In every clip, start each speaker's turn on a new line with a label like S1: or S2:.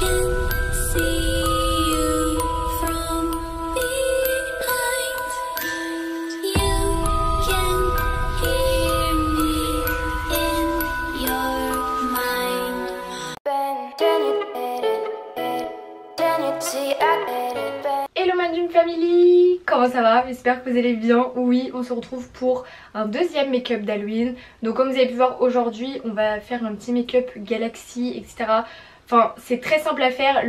S1: Hello ma Dream Family, comment ça va? J'espère que vous allez bien. Oui, on se retrouve pour un deuxième make-up d'Halloween. Donc comme vous avez pu voir aujourd'hui, on va faire un petit make-up Galaxy, etc. Enfin c'est très simple à faire,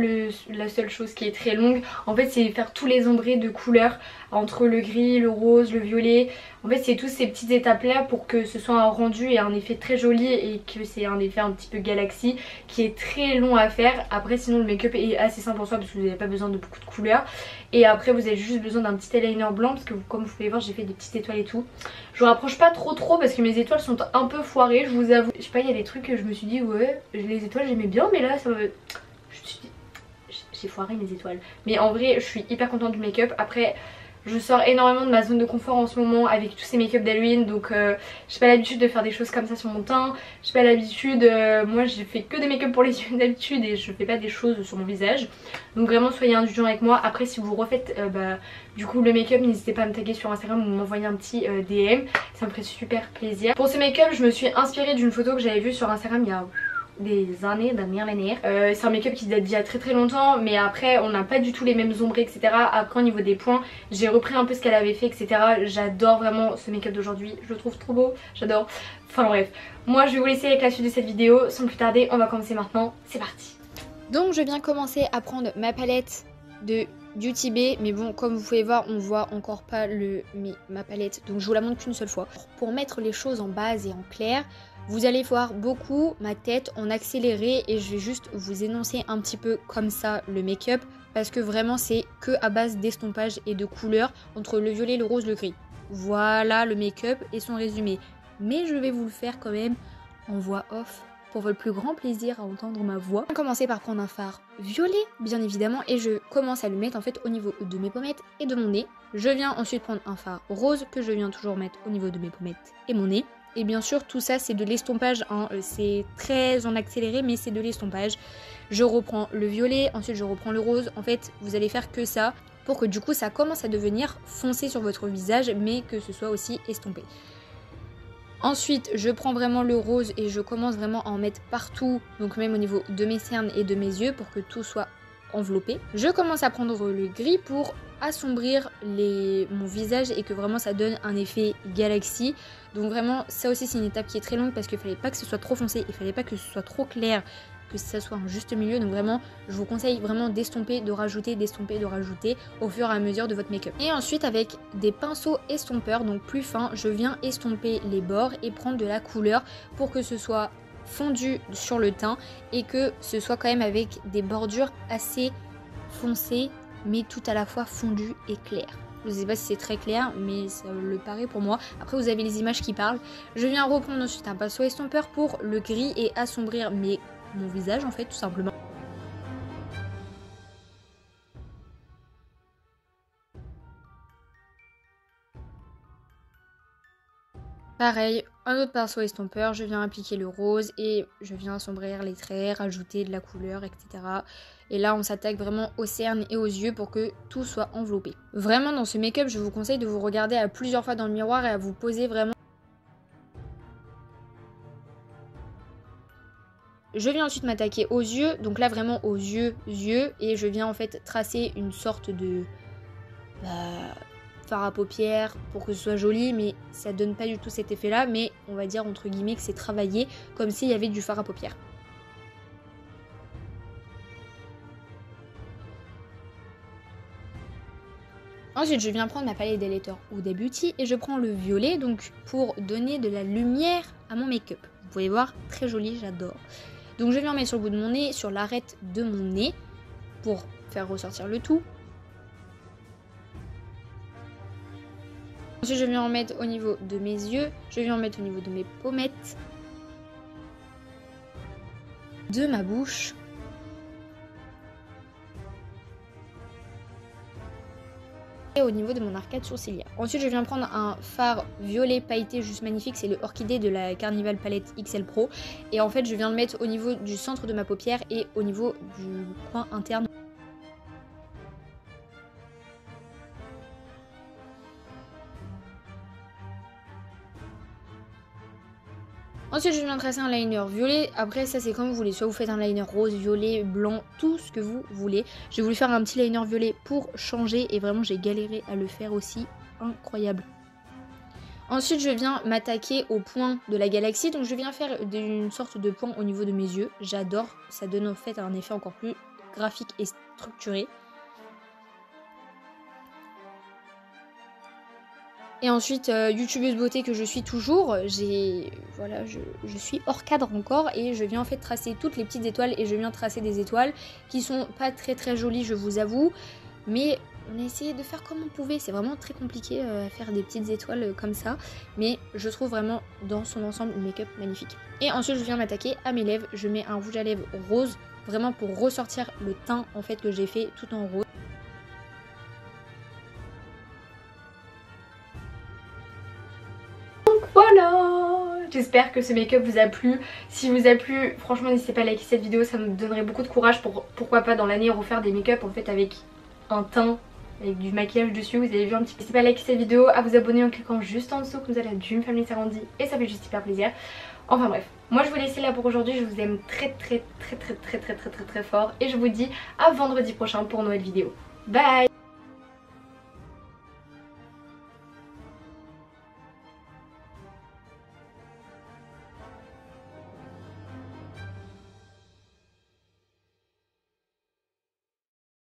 S1: la seule chose qui est très longue en fait c'est faire tous les ombrés de couleurs entre le gris, le rose, le violet. En fait c'est toutes ces petites étapes là pour que ce soit un rendu et un effet très joli et que c'est un effet un petit peu Galaxy qui est très long à faire. Après sinon le make-up est assez simple en soi parce que vous n'avez pas besoin de beaucoup de couleurs. Et après vous avez juste besoin d'un petit eyeliner blanc parce que comme vous pouvez voir j'ai fait des petites étoiles et tout. Je vous rapproche pas trop parce que mes étoiles sont un peu foirées, je vous avoue. Je sais pas, il y a des trucs que je me suis dit ouais les étoiles j'aimais bien mais là ça me... j'ai foiré mes étoiles. Mais en vrai je suis hyper contente du make-up. Après je sors énormément de ma zone de confort en ce moment avec tous ces make-up d'Halloween. Donc j'ai pas l'habitude de faire des choses comme ça sur mon teint. J'ai pas l'habitude, moi j'ai fait que des make-up pour les yeux d'habitude et je fais pas des choses sur mon visage. Donc vraiment soyez indulgents avec moi. Après si vous refaites du coup le make-up, n'hésitez pas à me taguer sur Instagram ou m'envoyer un petit DM. Ça me ferait super plaisir. Pour ce make-up je me suis inspirée d'une photo que j'avais vue sur Instagram il y a des années, c'est un make-up qui date d'il y a très longtemps, mais après on n'a pas du tout les mêmes ombrés, etc. Après au niveau des points j'ai repris un peu ce qu'elle avait fait, etc. J'adore vraiment ce make-up d'aujourd'hui, je le trouve trop beau, j'adore. Enfin bref, moi je vais vous laisser avec la suite de cette vidéo. Sans plus tarder, on va commencer maintenant, c'est parti.
S2: Donc je viens commencer à prendre ma palette de Beauty Bay, mais bon comme vous pouvez voir on voit encore pas ma palette, donc je vous la montre qu'une seule fois. Pour mettre les choses en base et en clair, vous allez voir beaucoup ma tête en accéléré et je vais juste vous énoncer un petit peu comme ça le make-up parce que vraiment c'est que à base d'estompage et de couleurs entre le violet, le rose, le gris. Voilà le make-up et son résumé. Mais je vais vous le faire quand même en voix off pour votre plus grand plaisir à entendre ma voix. Je vais commencer par prendre un fard violet bien évidemment et je commence à le mettre en fait au niveau de mes pommettes et de mon nez. Je viens ensuite prendre un fard rose que je viens toujours mettre au niveau de mes pommettes et mon nez. Et bien sûr tout ça c'est de l'estompage, hein. C'est très en accéléré mais c'est de l'estompage. Je reprends le violet, ensuite je reprends le rose. En fait vous allez faire que ça pour que du coup ça commence à devenir foncé sur votre visage mais que ce soit aussi estompé. Ensuite je prends vraiment le rose et je commence vraiment à en mettre partout, donc même au niveau de mes cernes et de mes yeux pour que tout soit enveloppé. Je commence à prendre le gris pour assombrir mon visage et que vraiment ça donne un effet Galaxy. Donc vraiment ça aussi c'est une étape qui est très longue parce qu'il fallait pas que ce soit trop foncé, il fallait pas que ce soit trop clair, que ça soit un juste milieu. Donc vraiment je vous conseille vraiment d'estomper, de rajouter, d'estomper, de rajouter au fur et à mesure de votre make-up. Et ensuite avec des pinceaux estompeurs donc plus fins, je viens estomper les bords et prendre de la couleur pour que ce soit fondu sur le teint et que ce soit quand même avec des bordures assez foncées mais tout à la fois fondu et clair. Je ne sais pas si c'est très clair mais ça le paraît pour moi. Après vous avez les images qui parlent. Je viens reprendre ensuite un pinceau estompeur pour le gris et assombrir mon visage en fait tout simplement. Pareil, un autre pinceau estompeur, je viens appliquer le rose et je viens assombrir les traits, rajouter de la couleur, etc. Et là on s'attaque vraiment aux cernes et aux yeux pour que tout soit enveloppé. Vraiment dans ce make-up je vous conseille de vous regarder à plusieurs fois dans le miroir et à vous poser vraiment. Je viens ensuite m'attaquer aux yeux, donc là vraiment aux yeux, et je viens en fait tracer une sorte de fard à paupières pour que ce soit joli, mais ça donne pas du tout cet effet là, mais on va dire entre guillemets que c'est travaillé comme s'il y avait du fard à paupières. Ensuite je viens prendre ma palette d'highlighter Huda Beauty et je prends le violet donc pour donner de la lumière à mon make-up. Vous pouvez voir, très joli, j'adore. Donc je viens en mettre sur le bout de mon nez, sur l'arête de mon nez pour faire ressortir le tout. Ensuite je viens en mettre au niveau de mes yeux, je viens en mettre au niveau de mes pommettes, de ma bouche. au niveau de mon arcade sourcilière. Ensuite je viens prendre un fard violet pailleté juste magnifique, c'est le Orchidée de la Carnival Palette XL Pro et en fait je viens le mettre au niveau du centre de ma paupière et au niveau du coin interne. Ensuite je viens tracer un liner violet, après ça c'est comme vous voulez, soit vous faites un liner rose, violet, blanc, tout ce que vous voulez. J'ai voulu faire un petit liner violet pour changer et vraiment j'ai galéré à le faire aussi, incroyable. Ensuite je viens m'attaquer au point de la galaxie, donc je viens faire une sorte de point au niveau de mes yeux, j'adore, ça donne en fait un effet encore plus graphique et structuré. Et ensuite, youtubeuse beauté que je suis toujours, voilà, je suis hors cadre encore et je viens en fait tracer toutes les petites étoiles et je viens tracer des étoiles qui sont pas très jolies, je vous avoue, mais on a essayé de faire comme on pouvait. C'est vraiment très compliqué à faire des petites étoiles comme ça, mais je trouve vraiment dans son ensemble le make-up magnifique. Et ensuite, je viens m'attaquer à mes lèvres. Je mets un rouge à lèvres rose, vraiment pour ressortir le teint en fait que j'ai fait tout en rose.
S1: Voilà, j'espère que ce make-up vous a plu. Si vous a plu, franchement n'hésitez pas à liker cette vidéo, ça me donnerait beaucoup de courage pour pourquoi pas dans l'année refaire des make-up en fait avec un teint, avec du maquillage dessus. Vous avez vu un petit peu. N'hésitez pas à liker cette vidéo, à vous abonner en cliquant juste en dessous comme ça la Dream Family s'agrandit et ça fait juste hyper plaisir. Enfin bref, moi je vous laisse là pour aujourd'hui, je vous aime très fort et je vous dis à vendredi prochain pour une nouvelle vidéo. Bye.